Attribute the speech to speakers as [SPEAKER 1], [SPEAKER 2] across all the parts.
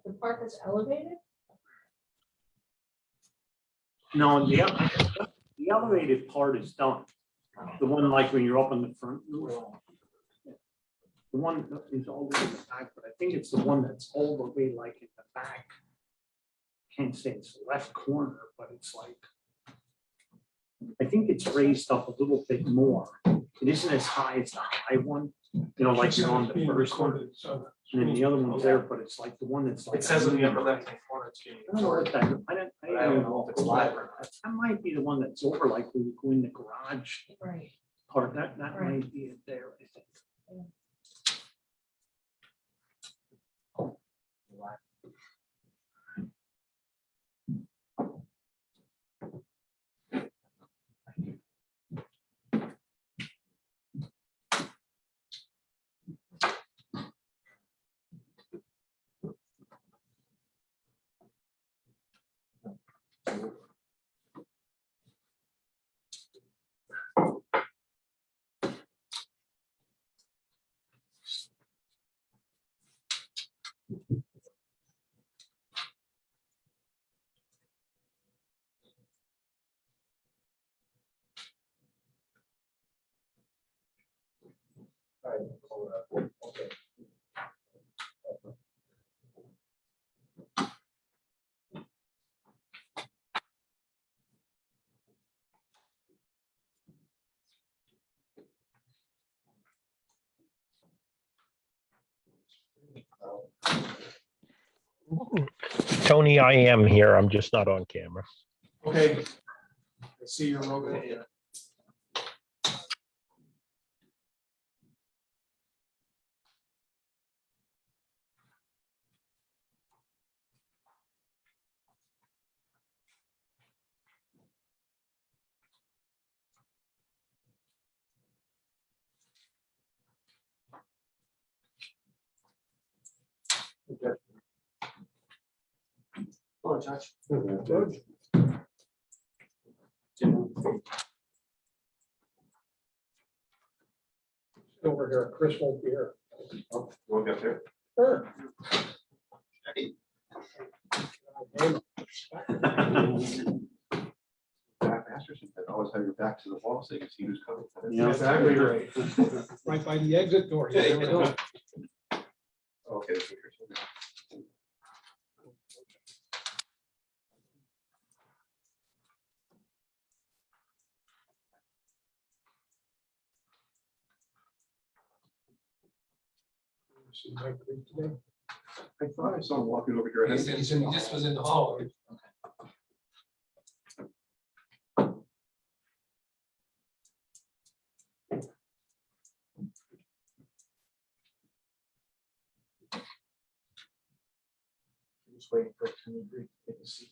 [SPEAKER 1] the part that's elevated?
[SPEAKER 2] No, the elevated part is done. The one like when you're up on the front roof. The one that is all the way in the back, but I think it's the one that's all the way like in the back. Can't say it's the left corner, but it's like, I think it's raised up a little bit more. It isn't as high as the high one, you know, like you're on the first one. And then the other one's there, but it's like the one that's like.
[SPEAKER 3] It says in the upper left-hand corner, it's being
[SPEAKER 2] I don't know what
[SPEAKER 3] recorded.
[SPEAKER 2] that,
[SPEAKER 3] I don't know if it's live or not.
[SPEAKER 2] That might be the one that's over, like when you go in the garage
[SPEAKER 1] Right.
[SPEAKER 2] part, that
[SPEAKER 1] Right.
[SPEAKER 2] might be it there, I think.
[SPEAKER 3] Okay.
[SPEAKER 4] Tony, I am here. I'm just not on camera.
[SPEAKER 3] Okay. I see your logo here. Hello, Judge.
[SPEAKER 5] Over here, Chris won't be here.
[SPEAKER 3] We'll get there.
[SPEAKER 5] Sure.
[SPEAKER 6] Back Masterson, and always have your back to the wall so you can see who's coming.
[SPEAKER 2] Yeah.
[SPEAKER 3] Exactly right.
[SPEAKER 5] Right by the exit door.
[SPEAKER 3] Yeah, you know.
[SPEAKER 6] Okay.
[SPEAKER 5] See Mike Reed today.
[SPEAKER 6] I thought I saw him walking over here.
[SPEAKER 3] He just was in the hall. Just waiting for Attorney Green to take a seat.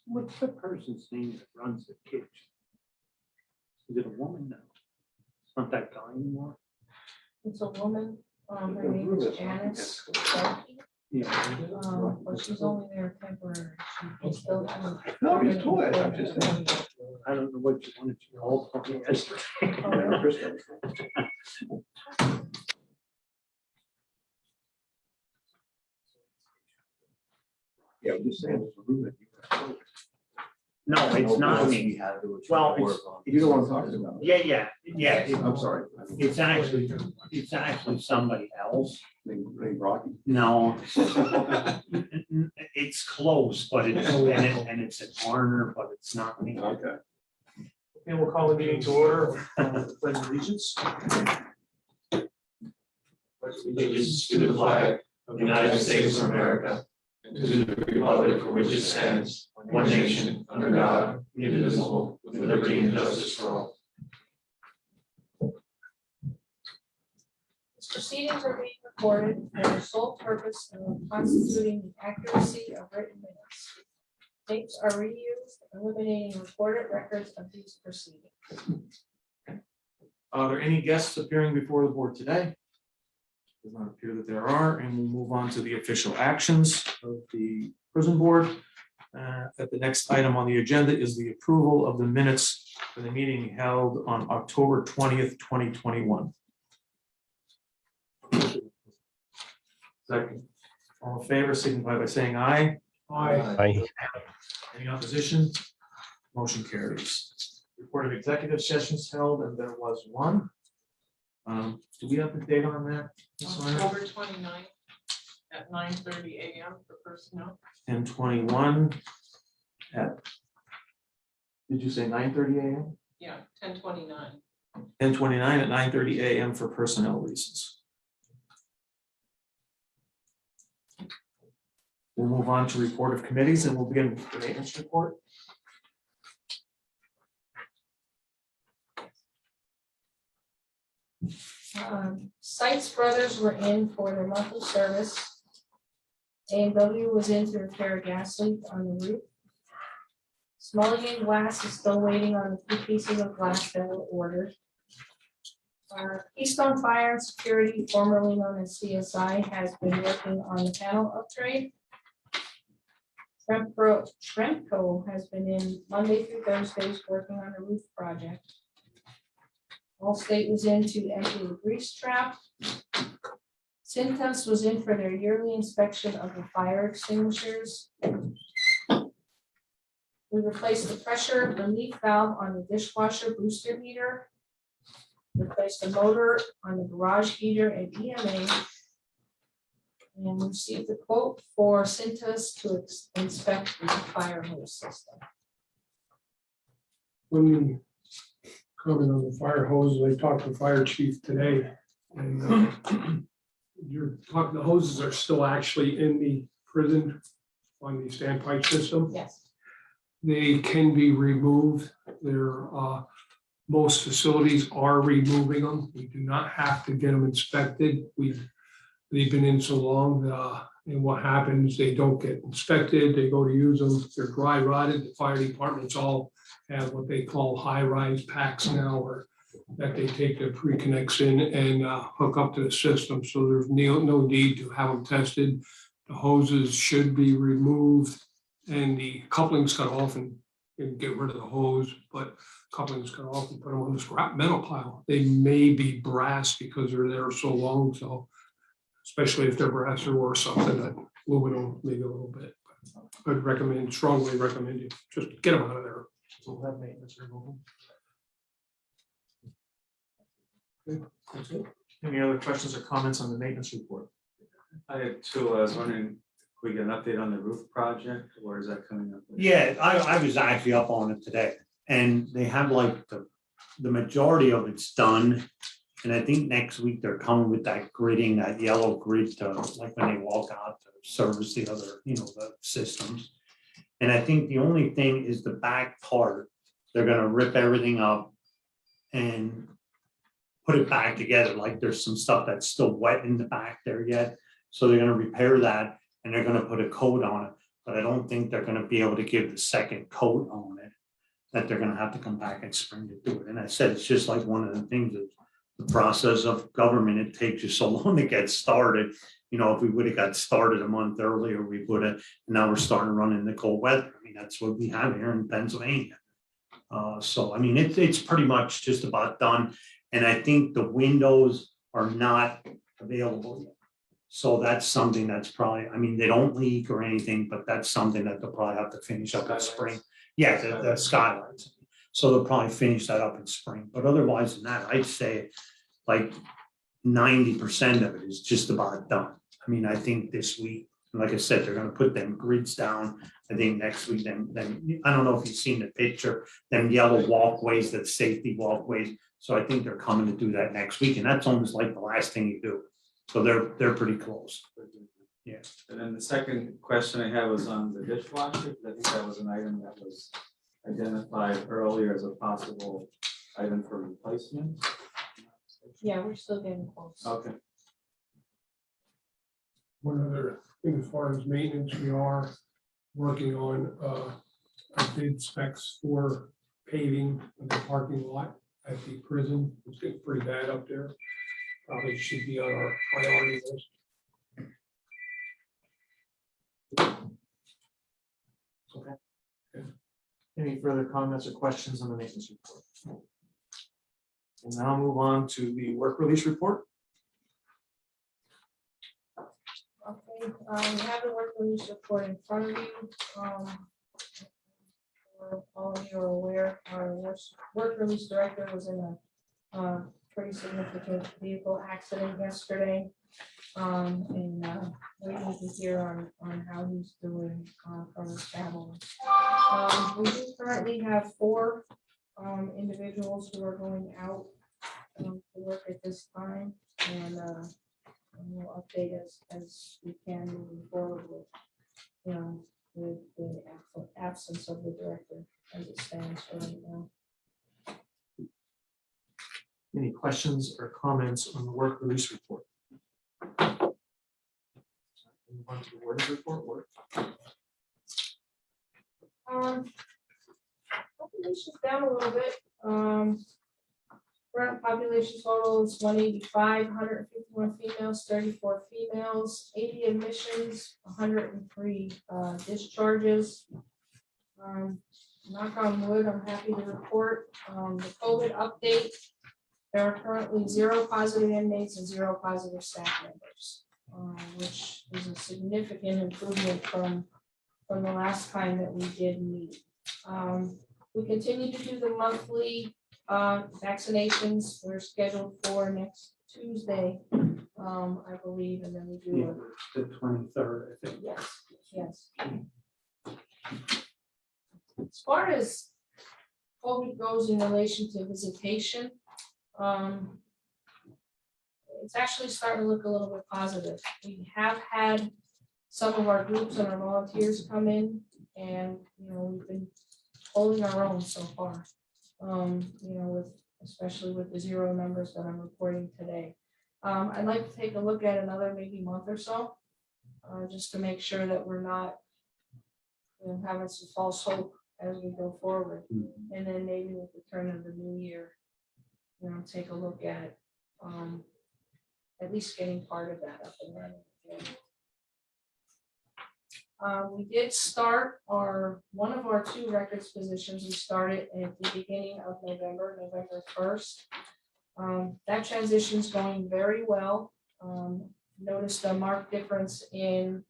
[SPEAKER 2] What's the person's name that runs the kitchen? Is it a woman now? It's not that guy anymore?
[SPEAKER 1] It's a woman, her name is Janice Starkey,
[SPEAKER 2] Yeah.
[SPEAKER 1] but she's only there temporary. She still hasn't.
[SPEAKER 6] No, he's cool. I'm just.
[SPEAKER 2] I don't know what you wanted to call it yesterday.
[SPEAKER 1] Oh, really?
[SPEAKER 6] Yeah, I'm just saying, there's a room that you.
[SPEAKER 2] No, it's not me. Well,
[SPEAKER 6] You know what I'm talking about?
[SPEAKER 2] Yeah.
[SPEAKER 6] I'm sorry.
[SPEAKER 2] It's actually somebody else.
[SPEAKER 6] Named Rocky.
[SPEAKER 2] No. It's close, but it's, and it's at Warner, but it's not me.
[SPEAKER 6] Okay.
[SPEAKER 3] And we'll call the meeting to order. Pledge of allegiance.
[SPEAKER 7] Allegiance to the flag of the United States of America, and to the republic for which it stands, one nation, under God, indivisible, with liberty and justice for all.
[SPEAKER 1] Proceedings are being recorded for the sole purpose of constituting the accuracy of written minutes. Tapes are reused, eliminating recorded records of these proceedings.
[SPEAKER 3] Are there any guests appearing before the board today? Does not appear that there are, and we'll move on to the official actions of the prison board. At the next item on the agenda is the approval of the minutes for the meeting held on October 20th, 2021. Second. All in favor, signify by saying aye.
[SPEAKER 4] I,
[SPEAKER 3] Any opposition? Motion carries. Report of executive sessions held, and there was one. Do we have the date on that? Ms. Meyer?
[SPEAKER 8] October 29th at 9:30 a.m. for personnel.
[SPEAKER 3] And 21 at, did you say 9:30 a.m.?
[SPEAKER 8] Yeah, 10:29.
[SPEAKER 3] And 29 at 9:30 a.m. for personnel reasons. We'll move on to report of committees, and we'll begin with the maintenance report.
[SPEAKER 1] Sites Brothers were in for their monthly service. A&W was in to repair a gas leak on the roof. Smulligan Glass is still waiting on the 2 pieces of glass that were ordered. Keystone Fire and Security, formerly known as CSI, has been working on the panel upgrade. Tremco has been in Monday through Thursdays working on a roof project. Allstate was in to empty the grease trap. Cintas was in for their yearly inspection of the fire extinguishers. We replaced the pressure relief valve on the dishwasher booster heater. Replaced the motor on the garage heater and EMA. And received a quote for Cintas to inspect the fire hose system.
[SPEAKER 5] When we comment on the fire hose, I talked to the fire chief today. And you're talking, the hoses are still actually in the prison on the standpipe system.
[SPEAKER 1] Yes.
[SPEAKER 5] They can be removed. They're, most facilities are removing them. We do not have to get them inspected. They've been in so long, and what happens, they don't get inspected, they go to use them, they're dry rotted. The fire departments all have what they call high-rise packs now, or that they take their pre-connects in and hook up to the system. So there's no need to have them tested. The hoses should be removed and the couplings cut off and get rid of the hose, but couplings cut off and put them on the scrap metal pile. They may be brass because they're there so long, so especially if they're brass or something, that aluminum maybe a little bit. I'd recommend, strongly recommend you just get them out of there.
[SPEAKER 3] So we'll have maintenance removal. Okay, that's it. Any other questions or comments on the maintenance report?
[SPEAKER 6] I had two. I was wondering, could we get an update on the roof project, or is that coming up?
[SPEAKER 2] Yeah, I was actually up on it today, and they have like the majority of it's done. And I think next week they're coming with that gridding, that yellow grid to, like when they walk out to service the other, the systems. And I think the only thing is the back part, they're gonna rip everything up and put it back together. Like there's some stuff that's still wet in the back there yet. So they're gonna repair that and they're gonna put a coat on it. But I don't think they're gonna be able to give the second coat on it, that they're gonna have to come back in spring to do it. And I said, it's just like one of the things that the process of government, it takes you so long to get started. If we would have got started a month earlier, we would have, now we're starting to run into cold weather. I mean, that's what we have here in Pennsylvania. So, I mean, it's pretty much just about done. And I think the windows are not available yet. So that's something that's probably, I mean, they don't leak or anything, but that's something that they'll probably have to finish up in spring. Yeah, the skylights. So they'll probably finish that up in spring, but otherwise than that, I'd say like 90% of it is just about done. I mean, I think this week, like I said, they're gonna put them grids down. I think next week, then I don't know if you've seen the picture, them yellow walkways, that safety walkways. So I think they're coming to do that next week, and that's almost like the last thing you do. So they're pretty close. Yeah.
[SPEAKER 6] And then the second question I had was on the dishwasher. I think that was an item that was identified earlier as a possible item for replacement.
[SPEAKER 1] Yeah, we're still getting close.
[SPEAKER 6] Okay.
[SPEAKER 5] One other thing as far as maintenance, we are working on our bid specs for paving of the parking lot at the prison. It's getting pretty bad up there. Probably should be on our priority list.
[SPEAKER 3] Any further comments or questions on the maintenance report? We'll now move on to the work release report.
[SPEAKER 1] Okay, we have the work release report in front of you. All of you are aware, our work release director was in a pretty significant vehicle accident yesterday. And waiting to hear on how he's doing from his family. We do currently have 4 individuals who are going out to work at this time, and we'll update as we can moving forward with, with the absence of the director as it stands for right now.
[SPEAKER 3] Any questions or comments on the work release report? Move on to the warden's report. Work.
[SPEAKER 1] Population's down a little bit. Current population total is 185, 151 females, 34 females, 80 admissions, 103 discharges. Knock on wood, I'm happy to report the COVID update. There are currently 0 positive inmates and 0 positive staff members, which is a significant improvement from the last time that we did meet. We continue to do the monthly vaccinations. We're scheduled for next Tuesday, I believe, and then we do
[SPEAKER 2] The 23rd, I think.
[SPEAKER 1] yes. As far as COVID goes in relation to visitation, it's actually starting to look a little bit positive. We have had some of our groups and our volunteers come in, and we've been holding our own so far. Especially with the 0 numbers that I'm reporting today. I'd like to take a look at another maybe month or so, just to make sure that we're not having some false hope as we go forward. And then maybe with the turn of the new year, take a look at least getting part of that up and running again. We did start one of our 2 records positions. We started at the beginning of November 1st. That transition is going very well. Noticed a marked difference in,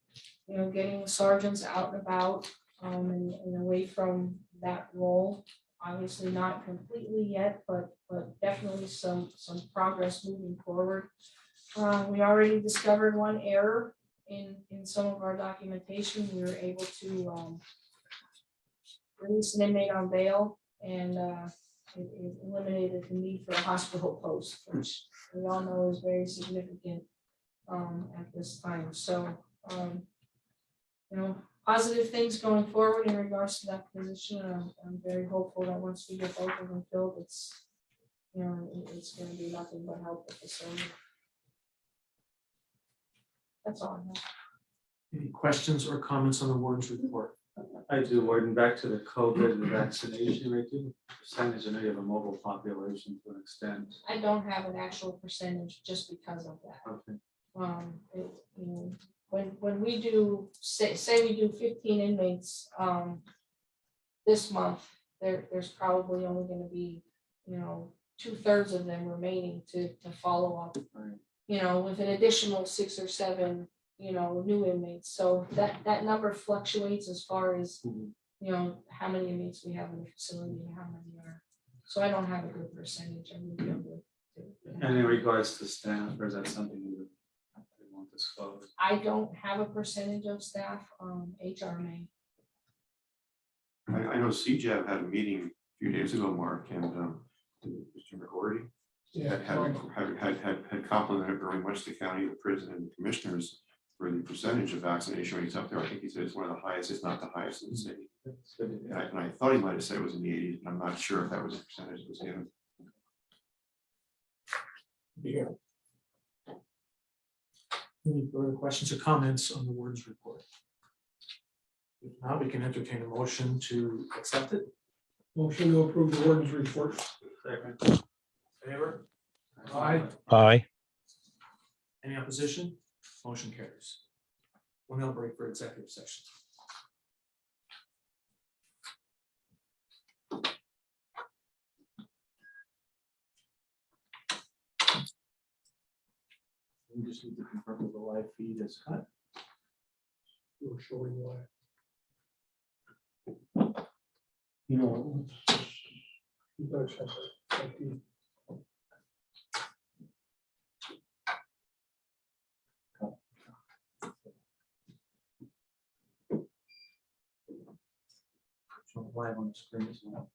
[SPEAKER 1] getting sergeants out and about and away from that role. Obviously not completely yet, but definitely some progress moving forward. We already discovered 1 error in some of our documentation. We were able to release an inmate on bail, and it eliminated the need for a hospital post, which we all know is very significant at this time. So, positive things going forward in regards to that position. I'm very hopeful that once we get both of them filled, it's going to be nothing but help with the facility. That's all I have.
[SPEAKER 3] Any questions or comments on the warden's report?
[SPEAKER 6] I do, Warden, back to the COVID and the vaccination rate, do you have a percentage? I know you have a mobile population to an extent.
[SPEAKER 1] I don't have an actual percentage just because of that.
[SPEAKER 6] Okay.
[SPEAKER 1] When we do, say we do 15 inmates this month, there's probably only gonna be, 2/3 of them remaining to follow up,
[SPEAKER 6] Right.
[SPEAKER 1] with an additional 6 or 7, new inmates. So that number fluctuates as far as, how many inmates we have in the facility and how many are. So I don't have a good percentage. I would be able to.
[SPEAKER 6] And in regards to staff, or is that something you won't disclose?
[SPEAKER 1] I don't have a percentage of staff, HR may.
[SPEAKER 9] I know CJAV had a meeting a few days ago, Mark, and Mr. McGordy had complimented very much the county, the prison, and the commissioners for the percentage of vaccination rates up there. I think he said it's one of the highest, if not the highest in the city.
[SPEAKER 6] That's good to hear.
[SPEAKER 9] And I thought he might have said it was in the 80s, but I'm not sure if that was the percentage that was given.
[SPEAKER 3] Any further questions or comments on the warden's report? If not, we can entertain a motion to accept it.
[SPEAKER 5] Motion to approve the warden's report.
[SPEAKER 6] Second.
[SPEAKER 3] Favor?
[SPEAKER 5] Aye.
[SPEAKER 4] Aye.
[SPEAKER 3] Any opposition? Motion carries. 1 minute break for executive session.
[SPEAKER 6] We just need to confirm that the live feed is cut.
[SPEAKER 5] We're showing why.
[SPEAKER 2] You know,
[SPEAKER 5] You guys have that, like the-
[SPEAKER 6] Show live on the screen as well.